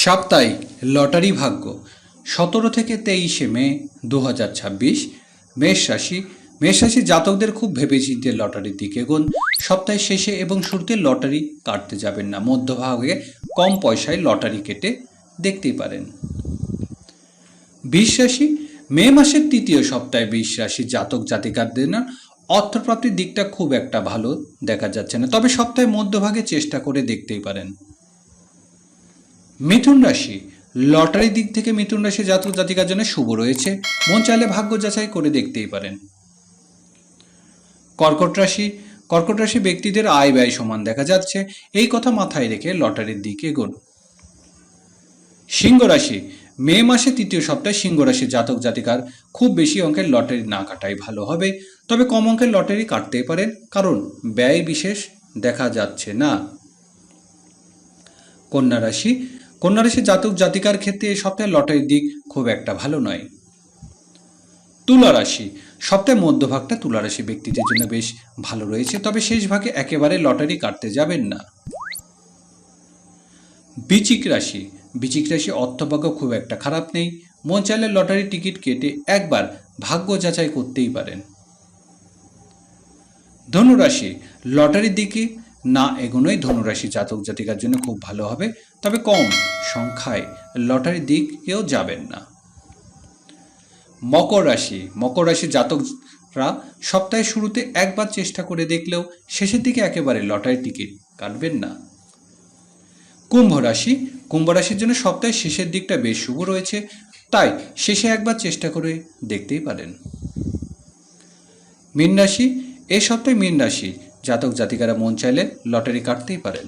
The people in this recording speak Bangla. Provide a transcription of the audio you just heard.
সাপ্তাহিক লটারি ভাগ্য 17 থেকে 23 মে 2026। মেষ রাশি। মেষ রাশি জাতকদের খুব ভেবেচিন্তে লটারির দিকে এগোন। সপ্তাহের শেষে এবং শুরুতে লটারি কাটতে যাবেন না, মধ্যভাগে কম পয়সায় লটারি কেটে দেখতেই পারেন। বৃষ রাশি। মে মাসের তৃতীয় সপ্তাহে বৃষ রাশি জাতক জাতিকাদের না অর্থপ্রাপ্তির দিকটা খুব একটা ভালো দেখা যাচ্ছে না, তবে সপ্তাহের মধ্যভাগে চেষ্টা করে দেখতেই পারেন। মিথুন রাশি। লটারির দিক থেকে মিথুন রাশি জাতক জাতিকার জন্য শুভ রয়েছে, মন চাইলে ভাগ্য যাচাই করে দেখতেই পারেন। কর্কট রাশি। কর্কট রাশি ব্যক্তিদের আয় ব্যয় সমান দেখা যাচ্ছে, এই কথা মাথায় রেখে লটারির দিকে এগোন। সিংহ রাশি। মে মাসে তৃতীয় সপ্তাহে সিংহ রাশি জাতক জাতিকার খুব বেশি অঙ্কের লটারি না কাটাই ভালো হবে, তবে কম অঙ্কের লটারি কাটতেই পারেন, কারণ ব্যয় বিশেষ দেখা যাচ্ছে না। কন্যা রাশি। কন্যা রাশি জাতক জাতিকার ক্ষেত্রে এই সপ্তাহে লটারির দিক খুব একটা ভালো নয়। তুলা রাশি। সপ্তাহের মধ্যভাগটা তুলা রাশি ব্যক্তিদের জন্য বেশ ভালো রয়েছে, তবে শেষ ভাগে একেবারে লটারি কাটতে যাবেন না। বৃশ্চিক রাশি। বৃশ্চিক রাশি অর্থভাগ্য খুব একটা খারাপ নেই, মন চাইলে লটারি টিকিট কেটে একবার ভাগ্য যাচাই করতেই পারেন। ধনুরাশি। লটারির দিকে না এগোনোই ধনুরাশি জাতক জাতিকার জন্য খুব ভালো হবে, তবে কম সংখ্যায় লটারির দিকেও যাবেন না। মকর রাশি। মকর রাশি জাতকরা সপ্তাহের শুরুতে একবার চেষ্টা করে দেখলেও শেষের দিকে একেবারে লটারি টিকিট কাটবেন না। কুম্ভ রাশি। কুম্ভ রাশির জন্য সপ্তাহের শেষের দিকটা বেশ শুভ রয়েছে, তাই শেষে একবার চেষ্টা করে দেখতেই পারেন। মীন রাশি। এই সপ্তাহে মীন রাশি জাতক জাতিকারা মন চাইলে লটারি কাটতেই পারেন।